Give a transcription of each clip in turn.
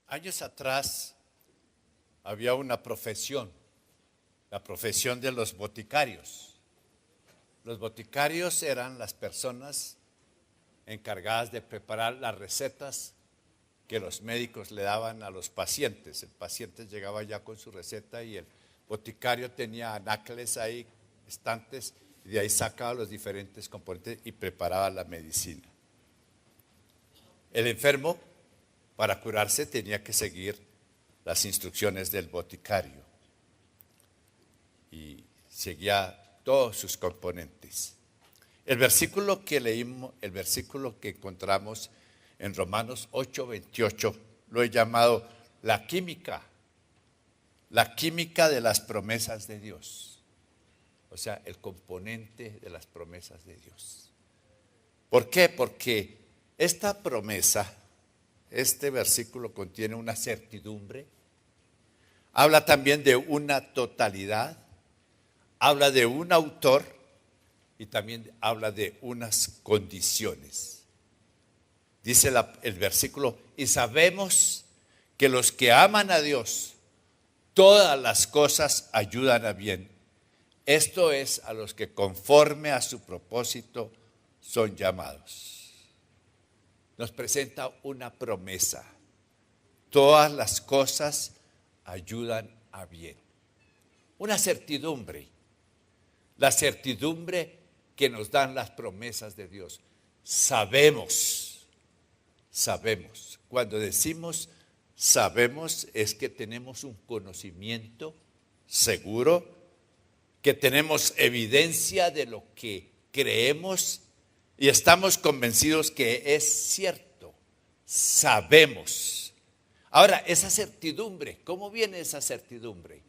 Años atrás había una profesión, la profesión de los boticarios. Los boticarios eran las personas encargadas de preparar las recetas que los médicos le daban a los pacientes. El paciente llegaba ya con su receta y el boticario tenía anaqueles ahí, estantes, y de ahí sacaba los diferentes componentes y preparaba la medicina. El enfermo, para curarse, tenía que seguir las instrucciones del boticario y seguía todos sus componentes. El versículo que leímos, el versículo que encontramos en Romanos 8:28, lo he llamado la química de las promesas de Dios. O sea, el componente de las promesas de Dios. ¿Por qué? Porque esta promesa, este versículo contiene una certidumbre, habla también de una totalidad, habla de un autor y también habla de unas condiciones. Dice el versículo, y sabemos que los que aman a Dios, todas las cosas ayudan a bien. Esto es a los que conforme a su propósito son llamados. Nos presenta una promesa. Todas las cosas ayudan a bien. Una certidumbre. La certidumbre que nos dan las promesas de Dios. Sabemos. Cuando decimos sabemos es que tenemos un conocimiento seguro, que tenemos evidencia de lo que creemos y estamos convencidos que es cierto. Sabemos. Ahora, esa certidumbre, ¿cómo viene esa certidumbre?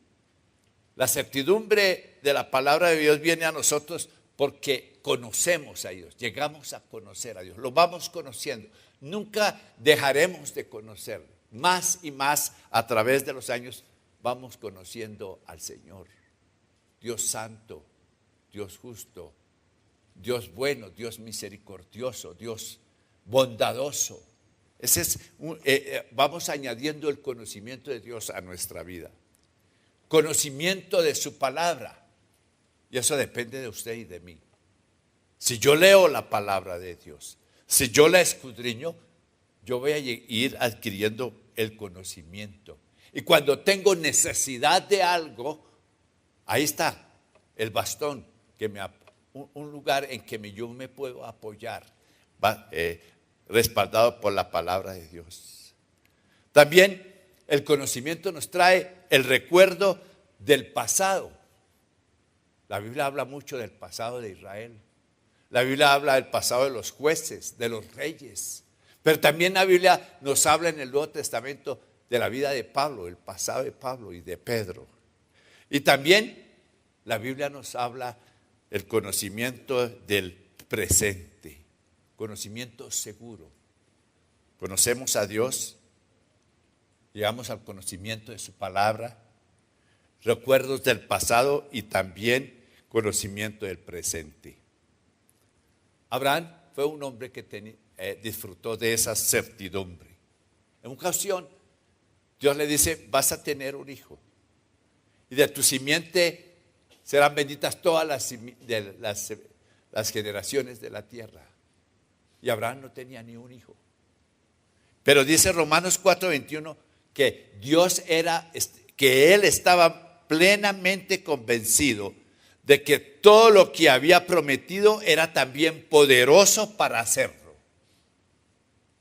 La certidumbre de la palabra de Dios viene a nosotros porque conocemos a Dios, llegamos a conocer a Dios, lo vamos conociendo. Nunca dejaremos de conocerlo. Más y más a través de los años vamos conociendo al Señor. Dios santo, Dios justo, Dios bueno, Dios misericordioso, Dios bondadoso. Vamos añadiendo el conocimiento de Dios a nuestra vida. Conocimiento de su palabra. Y eso depende de usted y de mí. Si yo leo la palabra de Dios, si yo la escudriño, yo voy a ir adquiriendo el conocimiento. Y cuando tengo necesidad de algo, ahí está el bastón, un lugar en que yo me puedo apoyar, respaldado por la palabra de Dios. También el conocimiento nos trae el recuerdo del pasado. La Biblia habla mucho del pasado de Israel. La Biblia habla del pasado de los jueces, de los reyes. Pero también la Biblia nos habla en el Nuevo Testamento de la vida de Pablo, el pasado de Pablo y de Pedro. Y también la Biblia nos habla del conocimiento del presente, conocimiento seguro. Conocemos a Dios, llegamos al conocimiento de su palabra, recuerdos del pasado y también conocimiento del presente. Abraham fue un hombre que disfrutó de esa certidumbre. En una ocasión, Dios le dice, vas a tener un hijo. Y de tu simiente serán benditas todas las generaciones de la tierra. Y Abraham no tenía ni un hijo. Pero dice Romanos 4:21 que que él estaba plenamente convencido de que todo lo que había prometido era también poderoso para hacerlo.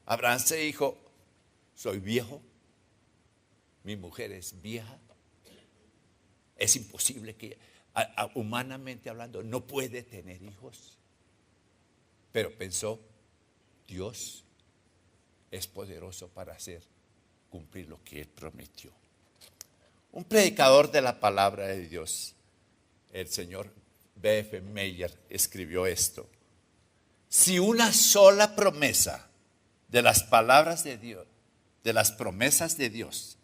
Abraham se dijo, soy viejo, mi mujer es vieja, es imposible que, humanamente hablando, no puede tener hijos. Pero pensó, Dios es poderoso para cumplir lo que él prometió. Un predicador de la palabra de Dios, el señor B.F. Meyer, escribió esto: si una sola promesa de las palabras de Dios, de las promesas de Dios,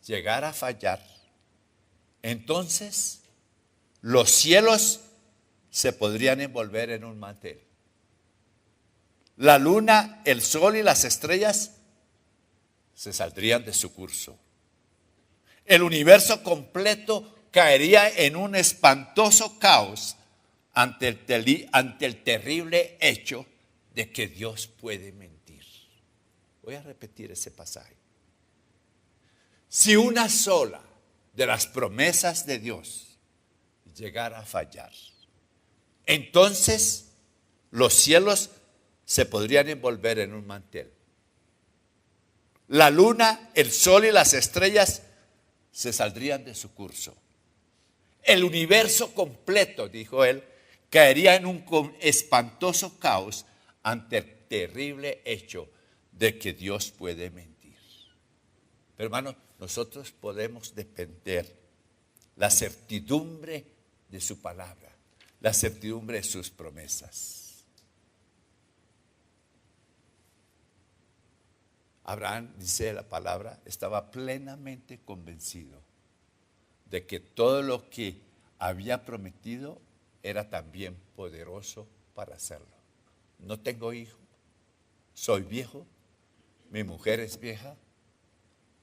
llegara a fallar, entonces los cielos se podrían envolver en un mantel. La luna, el sol y las estrellas se saldrían de su curso. El universo completo caería en un espantoso caos ante el terrible hecho de que Dios puede mentir. Voy a repetir ese pasaje. Si una sola de las promesas de Dios llegara a fallar, entonces los cielos se podrían envolver en un mantel. La luna, el sol y las estrellas se saldrían de su curso. El universo completo, dijo él, caería en un espantoso caos ante el terrible hecho de que Dios puede mentir. Pero hermano, nosotros podemos depender la certidumbre de su palabra, la certidumbre de sus promesas. Abraham, dice la palabra, estaba plenamente convencido de que todo lo que había prometido era también poderoso para hacerlo. No tengo hijo, soy viejo, mi mujer es vieja,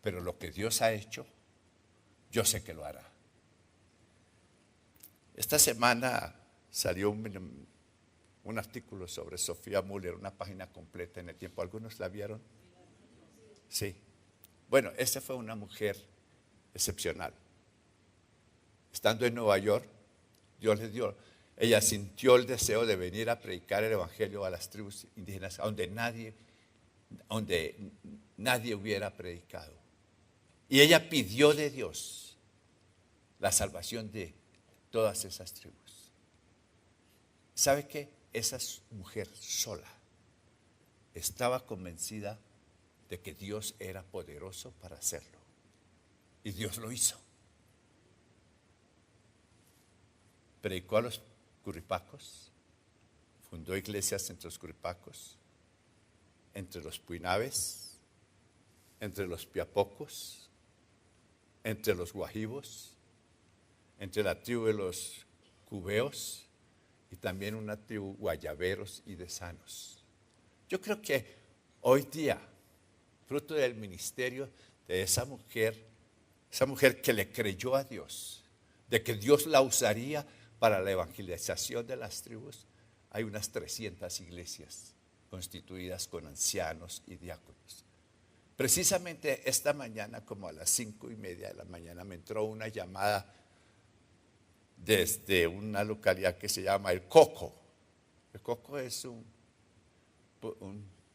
pero lo que Dios ha hecho, yo sé que lo hará. Esta semana salió un artículo sobre Sofía Müller, una página completa en El Tiempo. ¿Algunos la vieron? Sí. Bueno, esa fue una mujer excepcional. Estando en Nueva York, Dios le dio, ella sintió el deseo de venir a predicar el evangelio a las tribus indígenas, donde nadie hubiera predicado. Y ella pidió de Dios la salvación de todas esas tribus. ¿Sabe qué? Esa mujer sola estaba convencida de que Dios era poderoso para hacerlo. Y Dios lo hizo. Predicó a los curripacos, fundó iglesias entre los curripacos, entre los puinabes, entre los piapocos, entre los guajibos, entre la tribu de los cubeos y también una tribu guayaberos y de sanos. Yo creo que hoy día, fruto del ministerio de esa mujer que le creyó a Dios, de que Dios la usaría para la evangelización de las tribus, hay unas 300 iglesias constituidas con ancianos y diáconos. Precisamente esta mañana, como a las 5:30 de la mañana, me entró una llamada desde una localidad que se llama El Coco. El Coco es un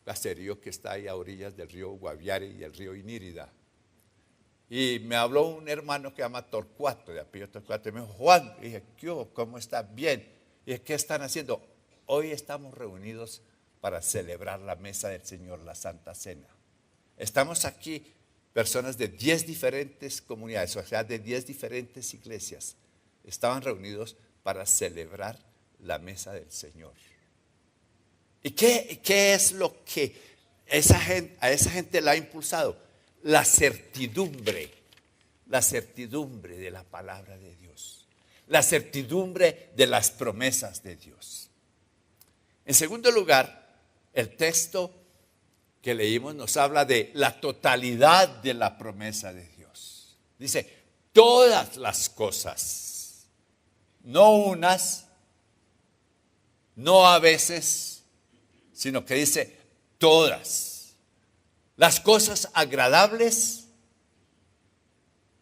caserío que está ahí a orillas del río Guaviare y el río Inírida. Y me habló un hermano que se llama Torcuato, de apellido Torcuato, y me dijo: Juan, y dije, ¿cómo está? Bien. Y dije, ¿qué están haciendo? Hoy estamos reunidos para celebrar la mesa del Señor, la Santa Cena. Estamos aquí, personas de 10 diferentes comunidades, o sea, de 10 diferentes iglesias, estaban reunidos para celebrar la mesa del Señor. ¿Y qué es lo que a esa gente la ha impulsado? La certidumbre de la palabra de Dios, la certidumbre de las promesas de Dios. En segundo lugar, el texto que leímos nos habla de la totalidad de la promesa de Dios. Dice, todas las cosas, no unas, no a veces, sino que dice todas. Las cosas agradables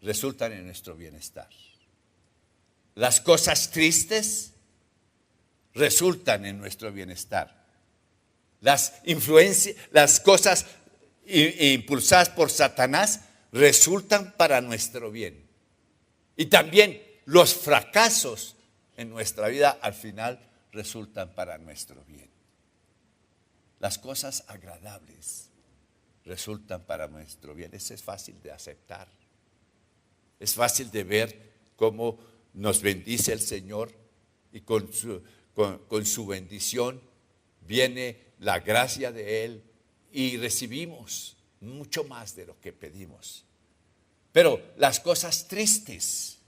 resultan en nuestro bienestar. Las cosas tristes resultan en nuestro bienestar. Las cosas impulsadas por Satanás resultan para nuestro bien. Y también los fracasos en nuestra vida al final resultan para nuestro bien. Las cosas agradables resultan para nuestro bien. Eso es fácil de aceptar. Es fácil de ver cómo nos bendice el Señor y con su bendición viene la gracia de Él y recibimos mucho más de lo que pedimos. Pero las cosas tristes,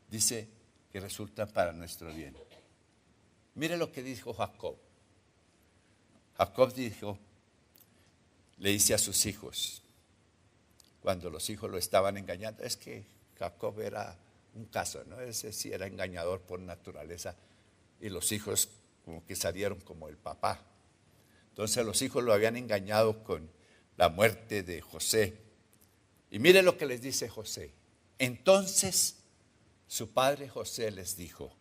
dice que resultan para nuestro bien. Mire lo que dijo Jacob. Jacob dijo: le dice a sus hijos, cuando los hijos lo estaban engañando, es que Jacob era un caso, ¿no? Ese sí era engañador por naturaleza, y los hijos como que salieron como el papá. Entonces los hijos lo habían engañado con la muerte de José. Y mire lo que les dice José. Entonces su padre José les dijo,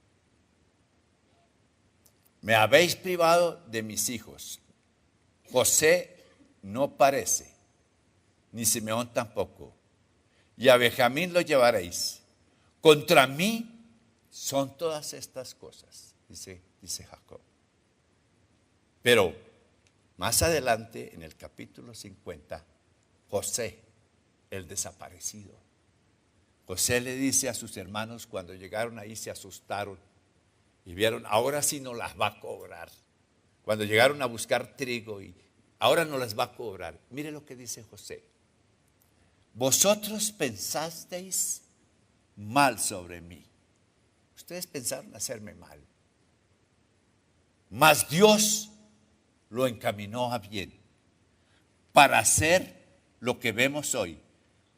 me habéis privado de mis hijos. José no parece, ni Simeón tampoco. Y a Benjamín lo llevaréis. Contra mí son todas estas cosas, dice Jacob. Pero más adelante, en el capítulo 50, José, el desaparecido, José le dice a sus hermanos, cuando llegaron ahí se asustaron y vieron, ahora sí no las va a cobrar. Cuando llegaron a buscar trigo y ahora no las va a cobrar. Mire lo que dice José. Vosotros pensasteis mal sobre mí. Ustedes pensaron hacerme mal. Mas Dios lo encaminó a bien para hacer lo que vemos hoy,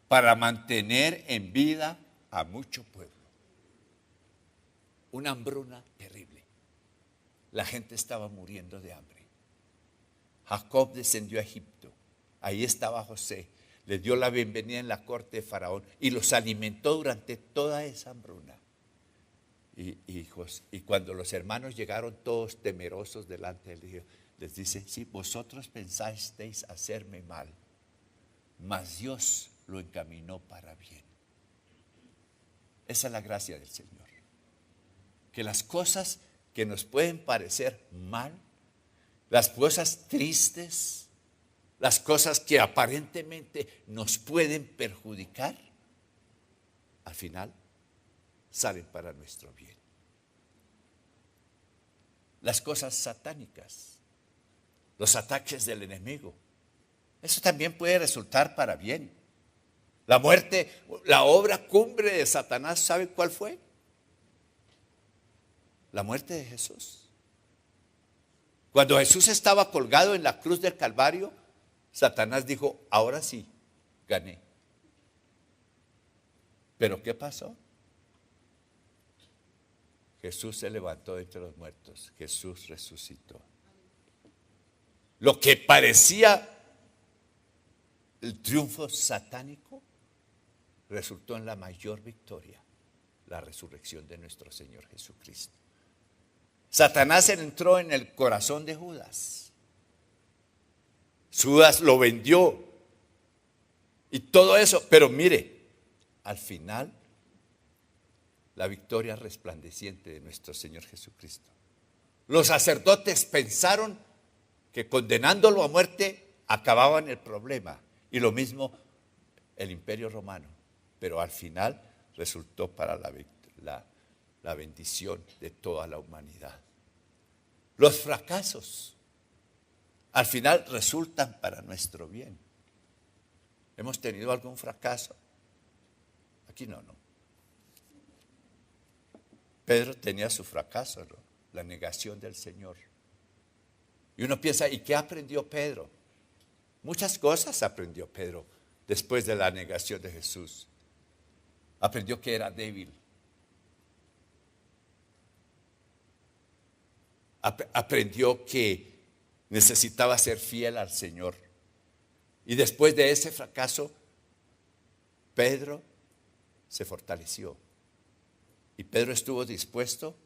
para mantener en vida a mucho pueblo. Una hambruna terrible. La gente estaba muriendo de hambre. Jacob descendió a Egipto. Ahí estaba José. Les dio la bienvenida en la corte de Faraón y los alimentó durante toda esa hambruna. Y cuando los hermanos llegaron todos temerosos delante de él, les dice, sí, vosotros pensasteis hacerme mal, mas Dios lo encaminó para bien. Esa es la gracia del Señor. Que las cosas que nos pueden parecer mal, las cosas tristes, las cosas que aparentemente nos pueden perjudicar, al final salen para nuestro bien. Las cosas satánicas, los ataques del enemigo, eso también puede resultar para bien. La muerte, la obra cumbre de Satanás, ¿sabe cuál fue? La muerte de Jesús. Cuando Jesús estaba colgado en la cruz del Calvario, Satanás dijo, ahora sí, gané. ¿Pero qué pasó? Jesús se levantó de entre los muertos. Jesús resucitó. Lo que parecía el triunfo satánico resultó en la mayor victoria, la resurrección de nuestro Señor Jesucristo. Satanás entró en el corazón de Judas. Judas lo vendió y todo eso, pero mire, al final la victoria resplandeciente de nuestro Señor Jesucristo. Los sacerdotes pensaron que condenándolo a muerte acababan el problema, y lo mismo el Imperio Romano, pero al final resultó para la bendición de toda la humanidad. Los fracasos al final resultan para nuestro bien. ¿Hemos tenido algún fracaso? Aquí no. Pedro tenía su fracaso, ¿no? La negación del Señor. Y uno piensa, ¿y qué aprendió Pedro? Muchas cosas aprendió Pedro después de la negación de Jesús. Aprendió que era débil. Aprendió que necesitaba ser fiel al Señor. Y después de ese fracaso, Pedro se fortaleció. Y Pedro estuvo dispuesto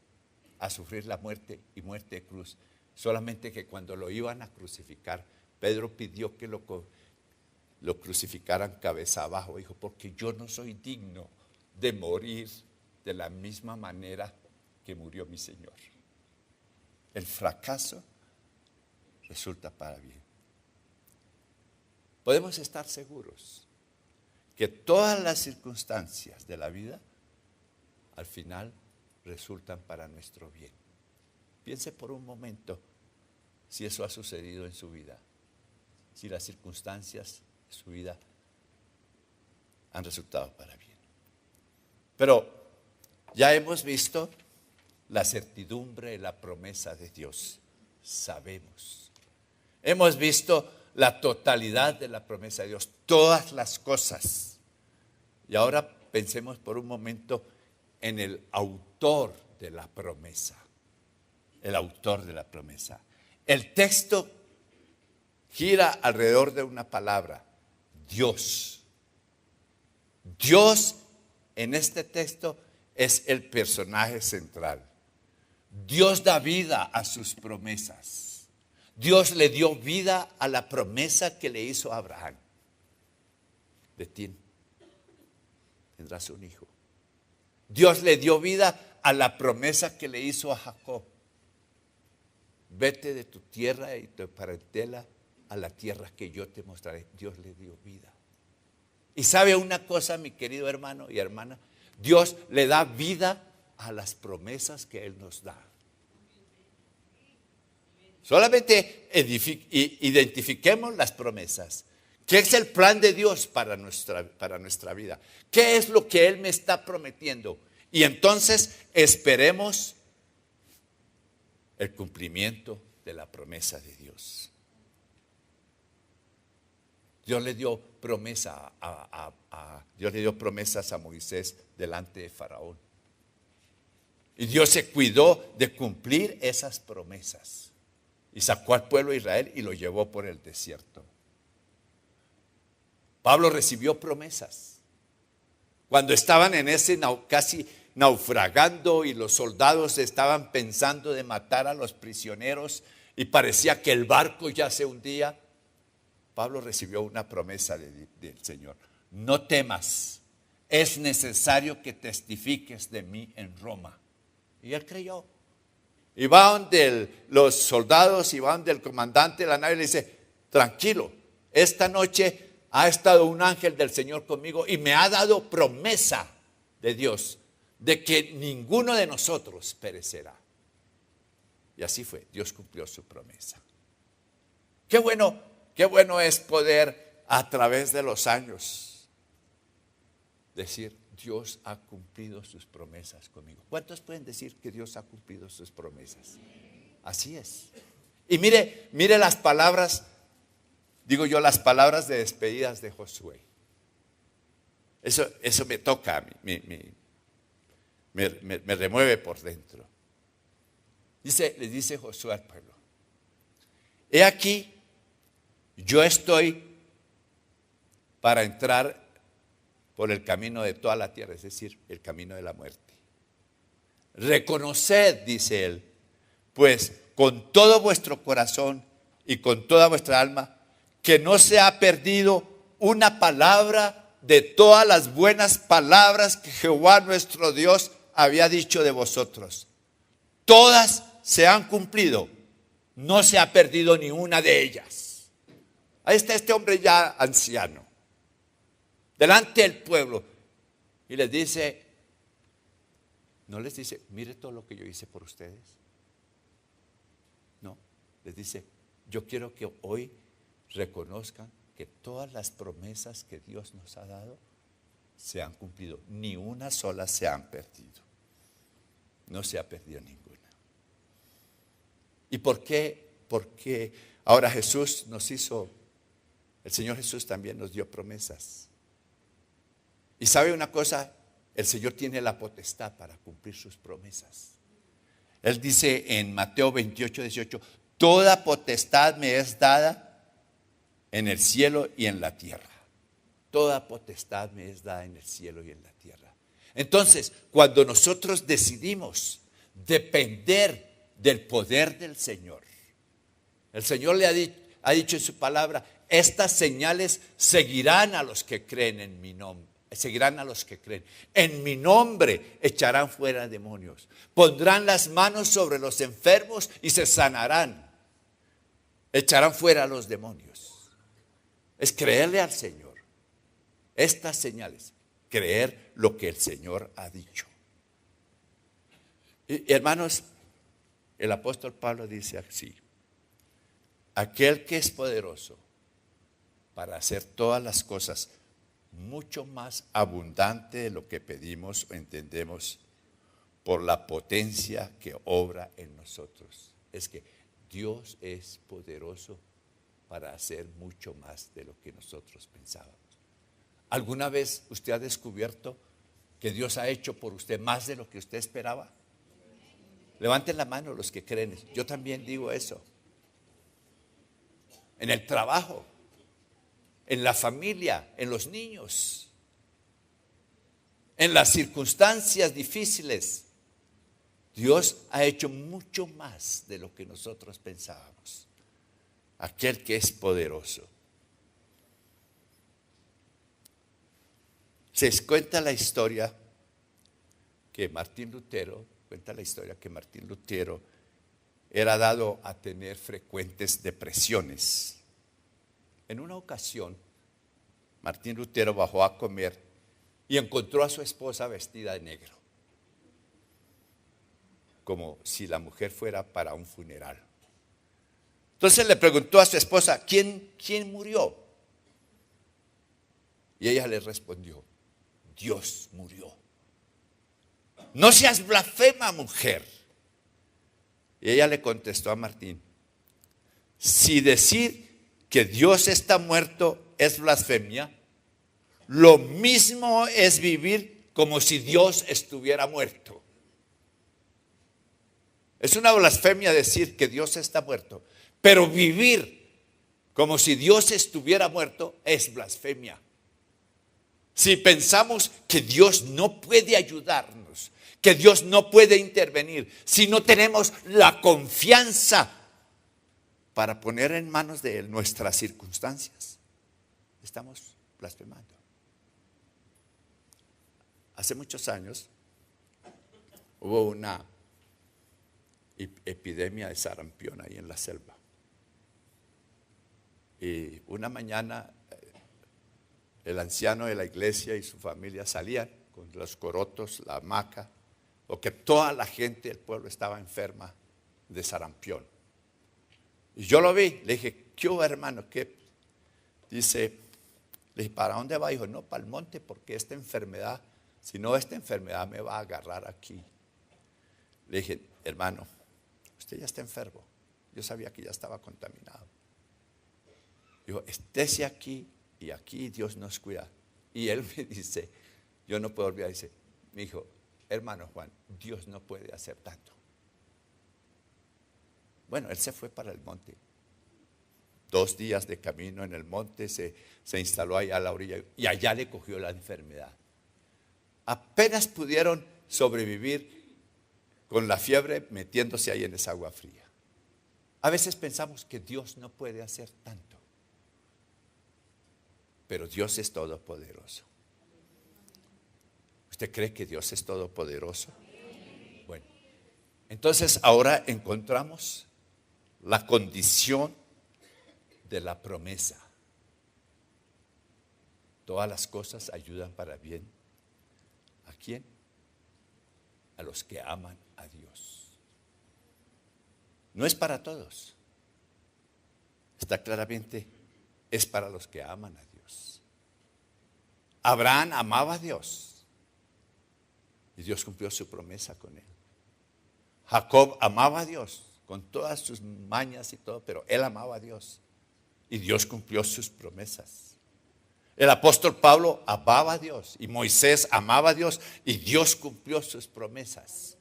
a sufrir la muerte y muerte de cruz. Solamente que cuando lo iban a crucificar, Pedro pidió que lo crucificaran cabeza abajo. Dijo, porque yo no soy digno de morir de la misma manera que murió mi Señor. El fracaso resulta para bien. Podemos estar seguros que todas las circunstancias de la vida al final resultan para nuestro bien. Piense por un momento si eso ha sucedido en su vida, si las circunstancias de su vida han resultado para bien. Pero ya hemos visto la certidumbre, la promesa de Dios. Sabemos. Hemos visto la totalidad de la promesa de Dios, todas las cosas. Y ahora pensemos por un momento en el autor de la promesa. El autor de la promesa. El texto gira alrededor de una palabra: Dios. Dios en este texto es el personaje central. Dios da vida a sus promesas. Dios le dio vida a la promesa que le hizo a Abraham. De ti tendrás un hijo. Dios le dio vida a la promesa que le hizo a Jacob. Vete de tu tierra y tu parentela a la tierra que yo te mostraré. Dios le dio vida. Y sabe una cosa, mi querido hermano y hermana, Dios le da vida a las promesas que Él nos da. Solamente identifiquemos las promesas. ¿Qué es el plan de Dios para nuestra vida? ¿Qué es lo que Él me está prometiendo? Y entonces esperemos el cumplimiento de la promesa de Dios. Dios le dio promesa Dios le dio promesas a Moisés delante de Faraón. Y Dios se cuidó de cumplir esas promesas. Y sacó al pueblo de Israel y lo llevó por el desierto. Pablo recibió promesas. Cuando estaban en ese casi naufragando y los soldados estaban pensando de matar a los prisioneros y parecía que el barco ya se hundía, Pablo recibió una promesa del Señor: no temas, es necesario que testifiques de mí en Roma. Y él creyó. Y va donde los soldados y va donde el comandante de la nave y le dice: tranquilo, esta noche ha estado un ángel del Señor conmigo y me ha dado promesa de Dios de que ninguno de nosotros perecerá. Y así fue, Dios cumplió su promesa. Qué bueno es poder a través de los años decir: Dios ha cumplido sus promesas conmigo. ¿Cuántos pueden decir que Dios ha cumplido sus promesas? Así es. Y mire las palabras, digo yo, las palabras de despedidas de Josué. Eso me toca a mí, me remueve por dentro. Le dice Josué al pueblo: he aquí, yo estoy para entrar por el camino de toda la tierra, es decir, el camino de la muerte. Reconoced, dice él, pues con todo vuestro corazón y con toda vuestra alma, que no se ha perdido una palabra de todas las buenas palabras que Jehová nuestro Dios había dicho de vosotros. Todas se han cumplido, no se ha perdido ni una de ellas. Ahí está este hombre ya anciano, delante del pueblo, y les dice, no les dice: mire todo lo que yo hice por ustedes. No, les dice: yo quiero que hoy reconozcan que todas las promesas que Dios nos ha dado se han cumplido, ni una sola se han perdido. No se ha perdido ninguna. ¿Y por qué? Porque ahora Jesús nos hizo, el Señor Jesús también nos dio promesas. Y sabe una cosa, el Señor tiene la potestad para cumplir sus promesas. Él dice en Mateo 28:18: toda potestad me es dada en el cielo y en la tierra. Toda potestad me es dada en el cielo y en la tierra. Entonces, cuando nosotros decidimos depender del poder del Señor, el Señor le ha dicho en su palabra: estas señales seguirán a los que creen en mi nombre. Seguirán a los que creen. En mi nombre echarán fuera demonios. Pondrán las manos sobre los enfermos y se sanarán. Echarán fuera a los demonios. Es creerle al Señor. Estas señales, creer lo que el Señor ha dicho. Y hermanos, el apóstol Pablo dice así: aquel que es poderoso para hacer todas las cosas mucho más abundante de lo que pedimos o entendemos, por la potencia que obra en nosotros. Es que Dios es poderoso para hacer mucho más de lo que nosotros pensábamos. ¿Alguna vez usted ha descubierto que Dios ha hecho por usted más de lo que usted esperaba? Levanten la mano los que creen. Yo también digo eso. En el trabajo, en la familia, en los niños, en las circunstancias difíciles. Dios ha hecho mucho más de lo que nosotros pensábamos. Aquel que es poderoso. Se cuenta la historia que Martín Lutero era dado a tener frecuentes depresiones. En una ocasión, Martín Lutero bajó a comer y encontró a su esposa vestida de negro, como si la mujer fuera para un funeral. Entonces le preguntó a su esposa, ¿quién murió? Y ella le respondió, Dios murió. No seas blasfema, mujer. Y ella le contestó a Martín, si decir que Dios está muerto es blasfemia, lo mismo es vivir como si Dios estuviera muerto. Es una blasfemia decir que Dios está muerto, pero vivir como si Dios estuviera muerto es blasfemia. Si pensamos que Dios no puede ayudarnos, que Dios no puede intervenir, si no tenemos la confianza para poner en manos de Él nuestras circunstancias, estamos blasfemando. Hace muchos años hubo una epidemia de sarampión ahí en la selva. Y una mañana el anciano de la iglesia y su familia salían con los corotos, la hamaca, porque toda la gente del pueblo estaba enferma de sarampión. Y yo lo vi, le dije, ¿qué hubo, hermano? ¿Qué? Dice, le dije, ¿para dónde va? Dijo, no, para el monte, porque esta enfermedad, si no, esta enfermedad me va a agarrar aquí. Le dije, hermano, usted ya está enfermo. Yo sabía que ya estaba contaminado. Dijo, estése aquí y aquí Dios nos cuida. Y él me dice, yo no puedo olvidar, dice, mi hijo, hermano Juan, Dios no puede hacer tanto. Bueno, él se fue para el monte. 2 días de camino en el monte, se instaló allá a la orilla y allá le cogió la enfermedad. Apenas pudieron sobrevivir con la fiebre metiéndose ahí en esa agua fría. A veces pensamos que Dios no puede hacer tanto, pero Dios es todopoderoso. ¿Usted cree que Dios es todopoderoso? Bueno, entonces ahora encontramos la condición de la promesa. Todas las cosas ayudan para bien. ¿A quién? A los que aman a Dios. No es para todos. Está claramente, es para los que aman a Dios. Abraham amaba a Dios y Dios cumplió su promesa con él. Jacob amaba a Dios con todas sus mañas y todo, pero él amaba a Dios y Dios cumplió sus promesas. El apóstol Pablo amaba a Dios y Moisés amaba a Dios y Dios cumplió sus promesas.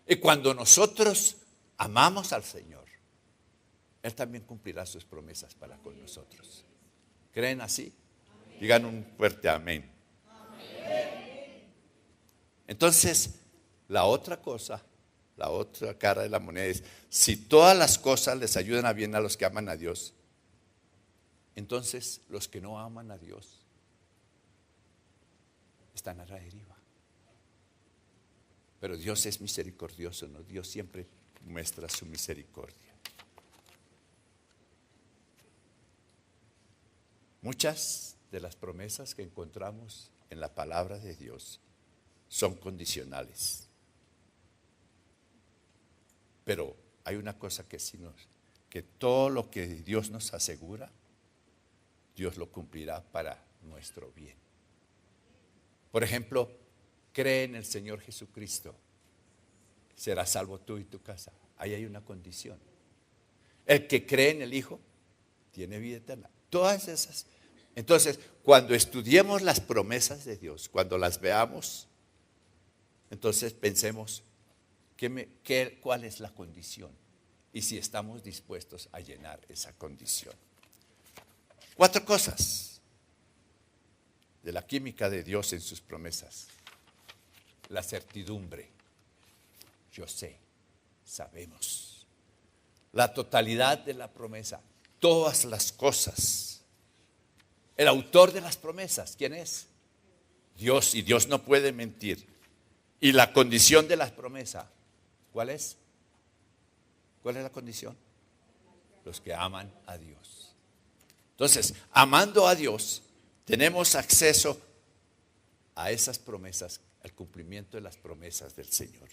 Y cuando nosotros amamos al Señor, Él también cumplirá sus promesas para con nosotros. ¿Creen así? Amén. Digan un fuerte amén. Amén. Entonces, la otra cosa, la otra cara de la moneda es, si todas las cosas les ayudan a bien a los que aman a Dios, entonces los que no aman a Dios están a la deriva. Pero Dios es misericordioso, ¿no? Dios siempre muestra su misericordia. Muchas de las promesas que encontramos en la palabra de Dios son condicionales. Pero hay una cosa que sí que todo lo que Dios nos asegura, Dios lo cumplirá para nuestro bien. Por ejemplo, cree en el Señor Jesucristo, serás salvo tú y tu casa. Ahí hay una condición. El que cree en el Hijo tiene vida eterna. Todas esas. Entonces, cuando estudiemos las promesas de Dios, cuando las veamos, entonces pensemos, ¿cuál es la condición? Y si estamos dispuestos a llenar esa condición. 4 cosas de la química de Dios en sus promesas. La certidumbre. Yo sé, sabemos. La totalidad de la promesa. Todas las cosas. El autor de las promesas, ¿quién es? Dios, y Dios no puede mentir. Y la condición de la promesa, ¿cuál es? ¿Cuál es la condición? Los que aman a Dios. Entonces, amando a Dios, tenemos acceso a esas promesas, al cumplimiento de las promesas del Señor.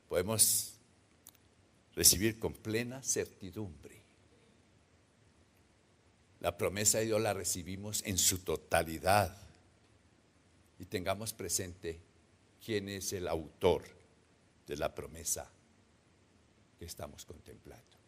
Podemos recibir con plena certidumbre. La promesa de Dios la recibimos en su totalidad. Y tengamos presente quién es el autor de la promesa que estamos contemplando.